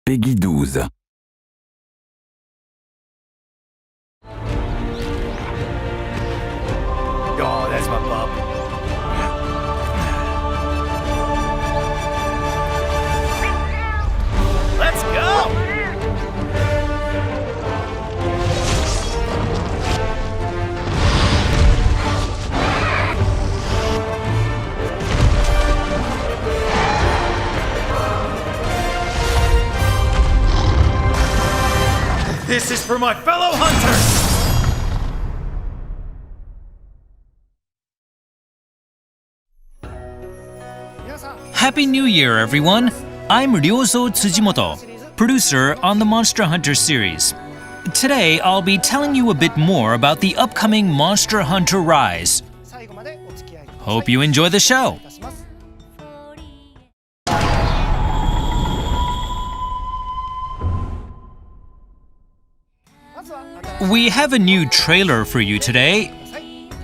Peggy 12. Oh, that's my pup. Let's go! This is for my fellow hunters! Happy New Year, everyone! I'm Ryozo Tsujimoto, producer on the Monster Hunter series. Today, I'll be telling you a bit more about the upcoming Monster Hunter Rise. Hope you enjoy the show! We have a new trailer for you today,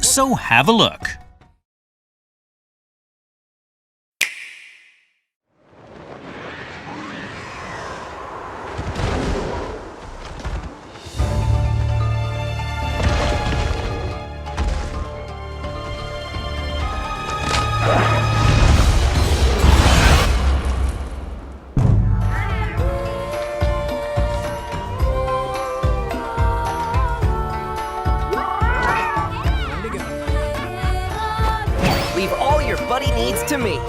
so have a look. Leave all your buddy needs to me.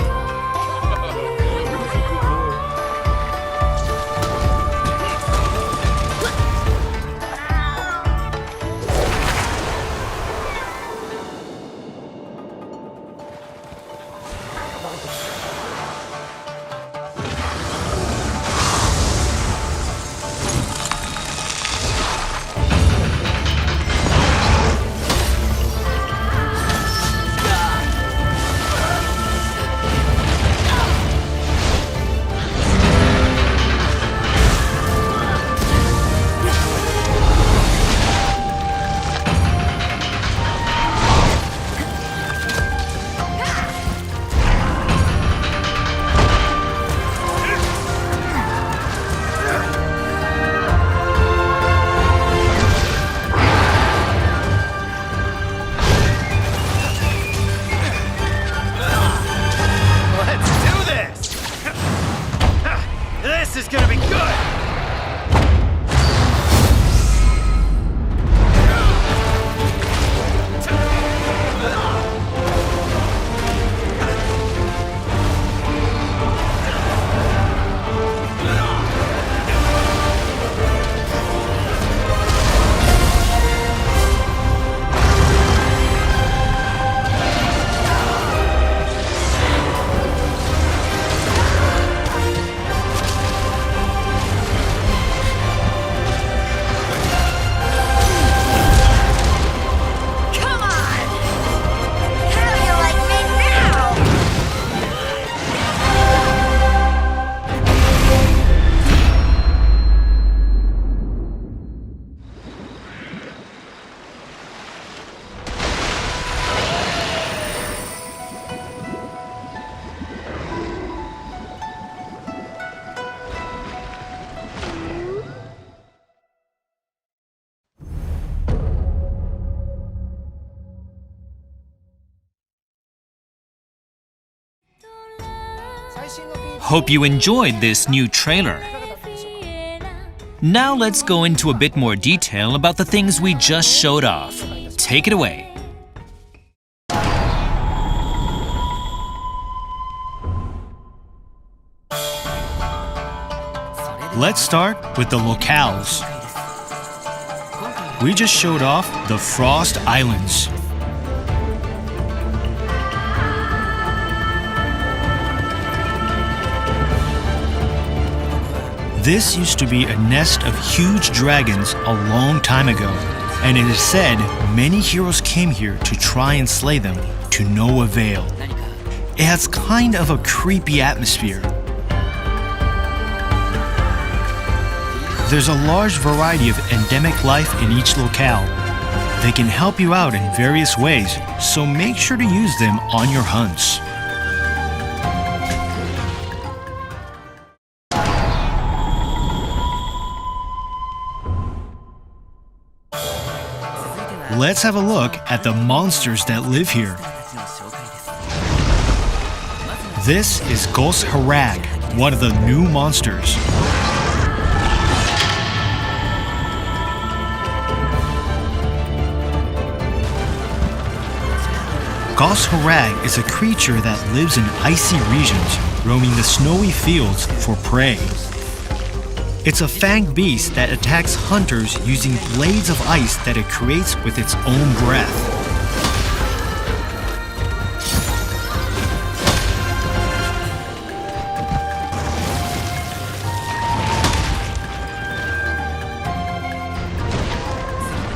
This is gonna be good! Hope you enjoyed this new trailer. Now let's go into a bit more detail about the things we just showed off. Take it away. Let's start with the locales. We just showed off the Frost Islands. This used to be a nest of huge dragons a long time ago, and it is said many heroes came here to try and slay them to no avail. It has kind of a creepy atmosphere. There's a large variety of endemic life in each locale. They can help you out in various ways, so make sure to use them on your hunts. let's have a look at the monsters that live here. This is Gos Harag, one of the new monsters. Gos Harag is a creature that lives in icy regions, roaming the snowy fields for prey. It's a fanged beast that attacks hunters using blades of ice that it creates with its own breath.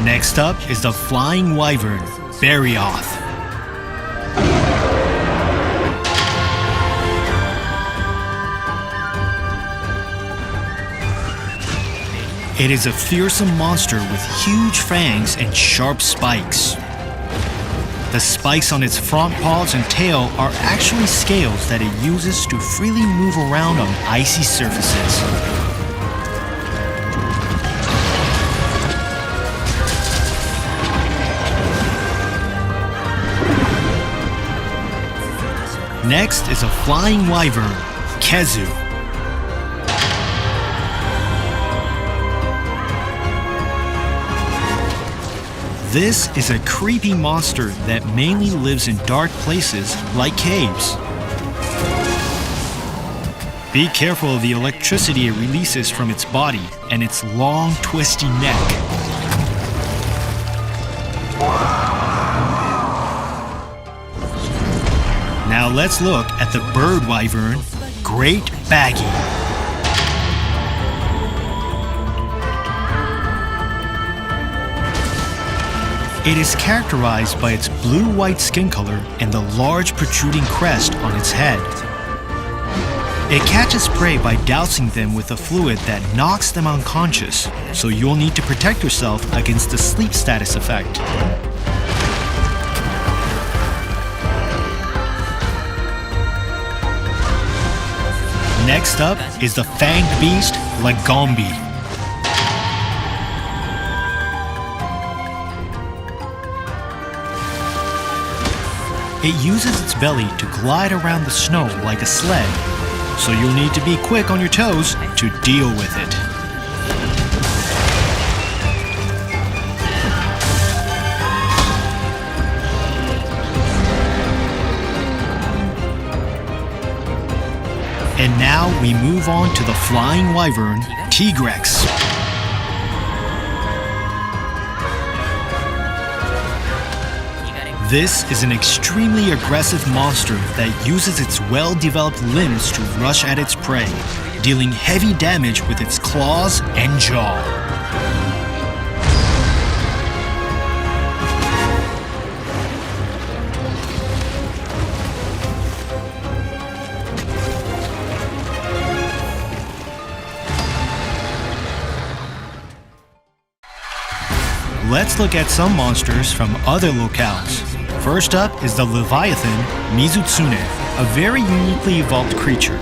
Next up is the flying wyvern, Berioth. It is a fearsome monster with huge fangs and sharp spikes. The spikes on its front paws and tail are actually scales that it uses to freely move around on icy surfaces. Next is a flying wyvern, Kezu. This is a creepy monster that mainly lives in dark places like caves. Be careful of the electricity it releases from its body and its long, twisty neck. Now let's look at the bird wyvern, Great Baggy. It is characterized by its blue-white skin color and the large protruding crest on its head. It catches prey by dousing them with a fluid that knocks them unconscious, so you'll need to protect yourself against the sleep status effect. Next up is the fanged beast, Lagombi. It uses its belly to glide around the snow like a sled, so you'll need to be quick on your toes to deal with it. And now we move on to the flying wyvern, Tigrex. This is an extremely aggressive monster that uses its well-developed limbs to rush at its prey, dealing heavy damage with its claws and jaw. Let's look at some monsters from other locales. First up is the Leviathan Mizutsune, a very uniquely evolved creature.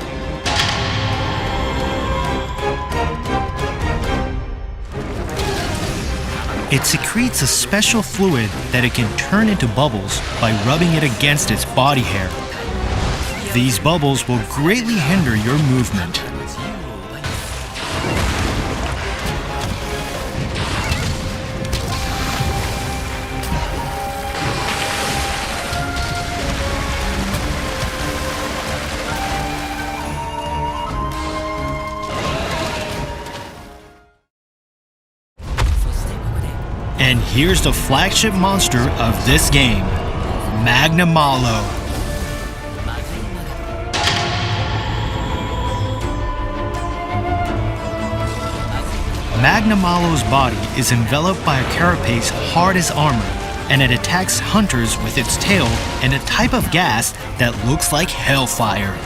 It secretes a special fluid that it can turn into bubbles by rubbing it against its body hair. These bubbles will greatly hinder your movement. And here's the flagship monster of this game, Magnamalo. Magnamalo's body is enveloped by a carapace hard as armor, and it attacks hunters with its tail and a type of gas that looks like hellfire.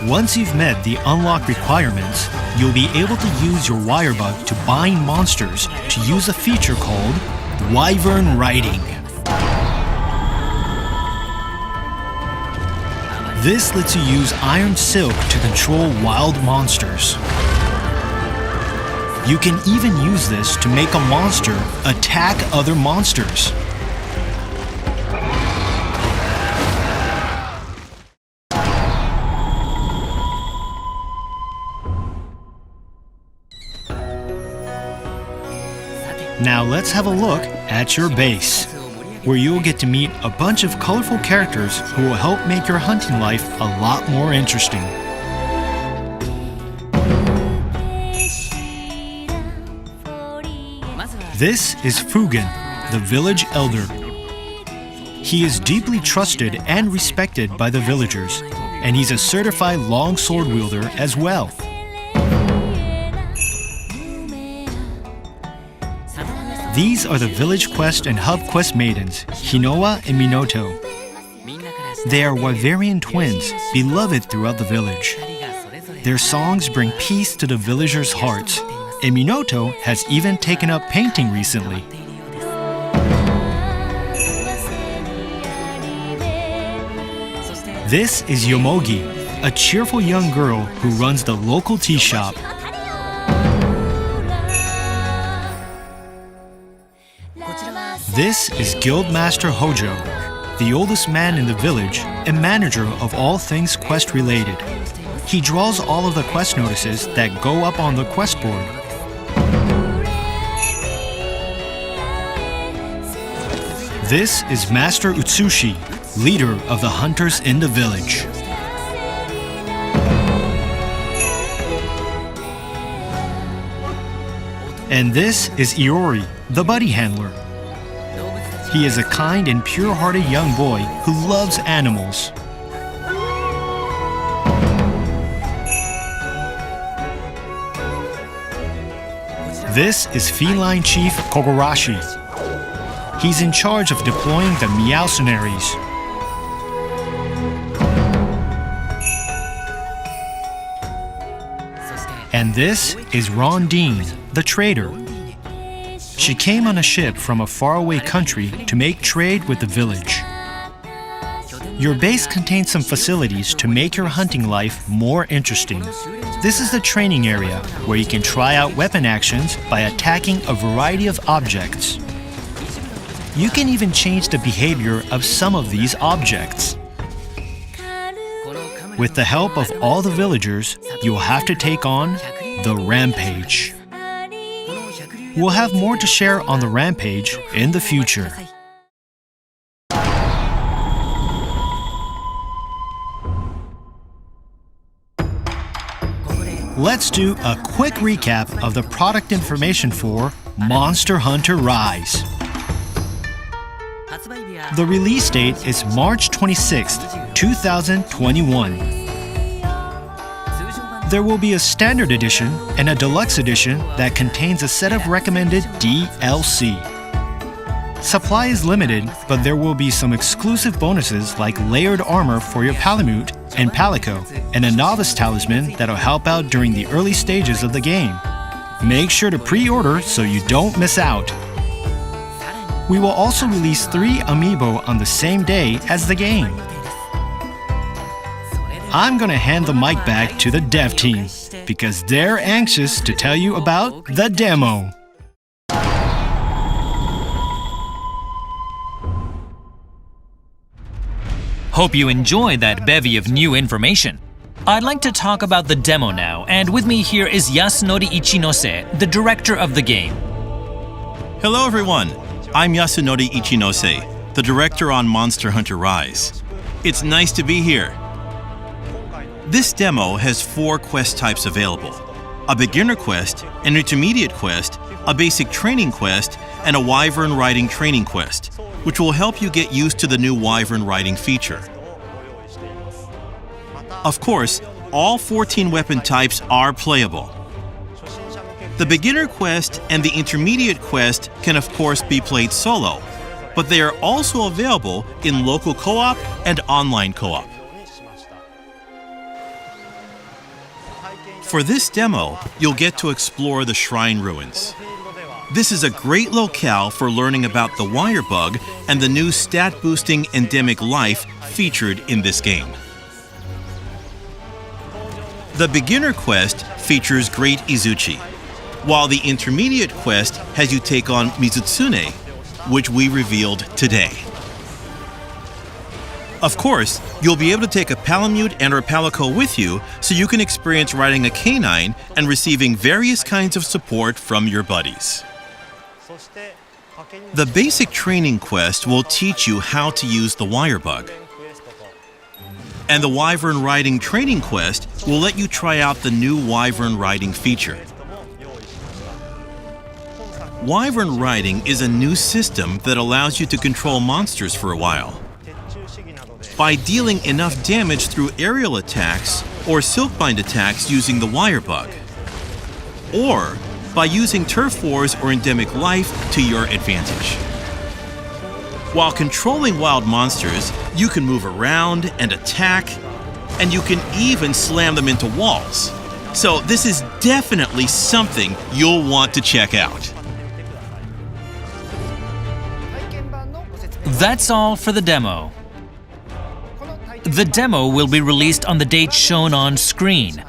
Once you've met the unlock requirements, you'll be able to use your wire bug to bind monsters to use a feature called Wyvern Riding. This lets you use Iron Silk to control wild monsters. You can even use this to make a monster attack other monsters. Now let's have a look at your base, where you'll get to meet a bunch of colorful characters who will help make your hunting life a lot more interesting. This is Fugen, the village elder. He is deeply trusted and respected by the villagers, and he's a certified longsword wielder as well. These are the village quest and hub quest maidens, Hinoa and Minoto. They are Wyverian twins, beloved throughout the village. Their songs bring peace to the villagers' hearts, and Minoto has even taken up painting recently. This is Yomogi, a cheerful young girl who runs the local tea shop. This is Guildmaster Hojo, the oldest man in the village and manager of all things quest related. He draws all of the quest notices that go up on the quest board. This is Master Utsushi, leader of the hunters in the village. And this is Iori, the buddy handler. He is a kind and pure-hearted young boy who loves animals. This is Feline Chief Kogarashi. He's in charge of deploying the Meowcenaries. And this is Rondine, the trader. She came on a ship from a faraway country to make trade with the village. Your base contains some facilities to make your hunting life more interesting. This is the training area where you can try out weapon actions by attacking a variety of objects. You can even change the behavior of some of these objects. With the help of all the villagers, you'll have to take on the Rampage. We'll have more to share on the Rampage in the future. Let's do a quick recap of the product information for Monster Hunter Rise. The release date is March 26th, 2021. There will be a standard edition and a deluxe edition that contains a set of recommended DLC. Supply is limited, but there will be some exclusive bonuses like layered armor for your Palamute and Palico, and a novice talisman that'll help out during the early stages of the game. Make sure to pre-order so you don't miss out. We will also release 3 amiibo on the same day as the game. I'm gonna hand the mic back to the dev team because they're anxious to tell you about the demo. Hope you enjoyed that bevy of new information. I'd like to talk about the demo now, and with me here is Yasunori Ichinose, the director of the game. Hello everyone, I'm Yasunori Ichinose, the director on Monster Hunter Rise. It's nice to be here. This demo has 4 quest types available: a beginner quest, an intermediate quest, a basic training quest, and a wyvern riding training quest, which will help you get used to the new wyvern riding feature. Of course, all 14 weapon types are playable. The beginner quest and the intermediate quest can of course be played solo, but they are also available in local co-op and online co-op. For this demo, you'll get to explore the shrine ruins. This is a great locale for learning about the wire bug and the new stat-boosting endemic life featured in this game. The beginner quest features Great Izuchi, while the intermediate quest has you take on Mizutsune, which we revealed today. Of course, you'll be able to take a Palamute and or Palico with you so you can experience riding a canine and receiving various kinds of support from your buddies. The basic training quest will teach you how to use the wire bug. And the Wyvern Riding training quest will let you try out the new Wyvern Riding feature. Wyvern Riding is a new system that allows you to control monsters for a while. By dealing enough damage through aerial attacks or silkbind attacks using the wire bug. Or by using turf wars or endemic life to your advantage. While controlling wild monsters, you can move around and attack, and you can even slam them into walls. So this is definitely something you'll want to check out. That's all for the demo. The demo will be released on the date shown on screen.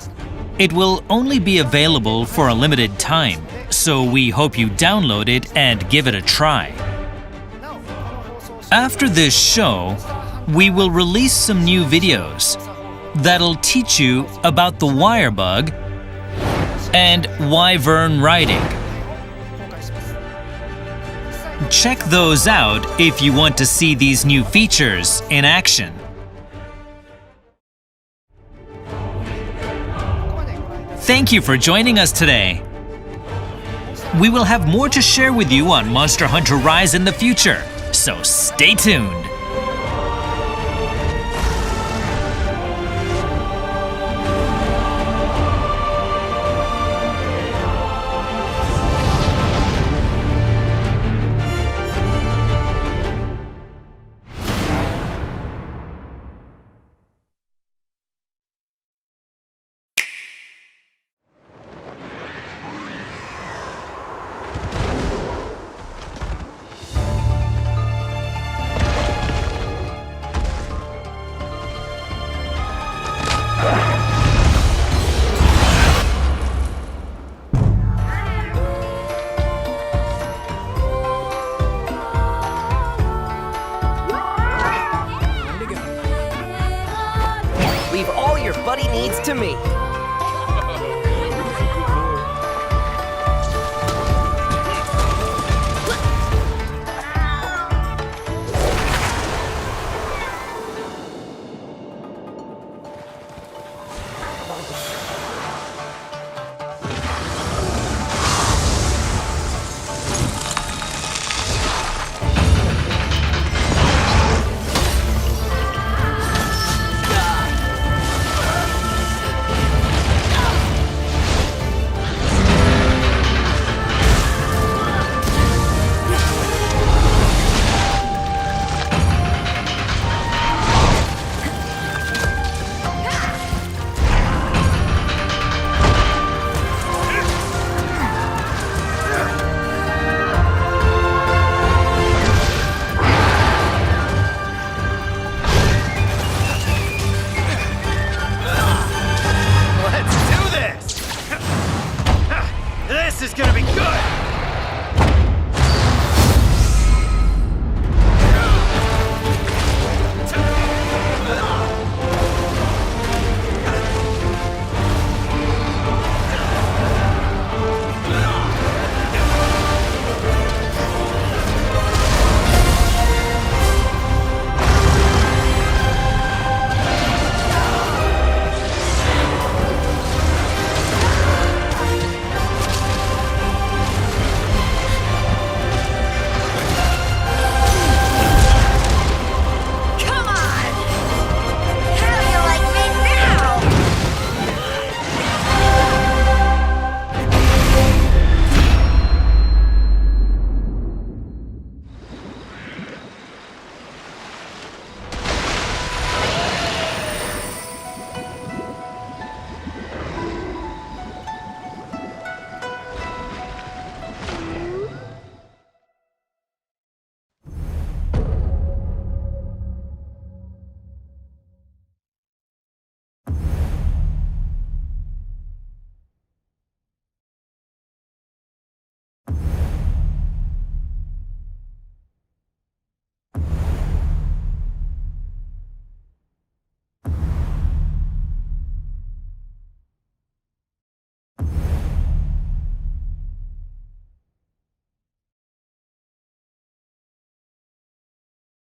It will only be available for a limited time, so we hope you download it and give it a try. After this show, we will release some new videos that'll teach you about the wire bug and Wyvern Riding. Check those out if you want to see these new features in action. Thank you for joining us today. We will have more to share with you on Monster Hunter Rise in the future, so stay tuned. Leave all your buddy needs to me.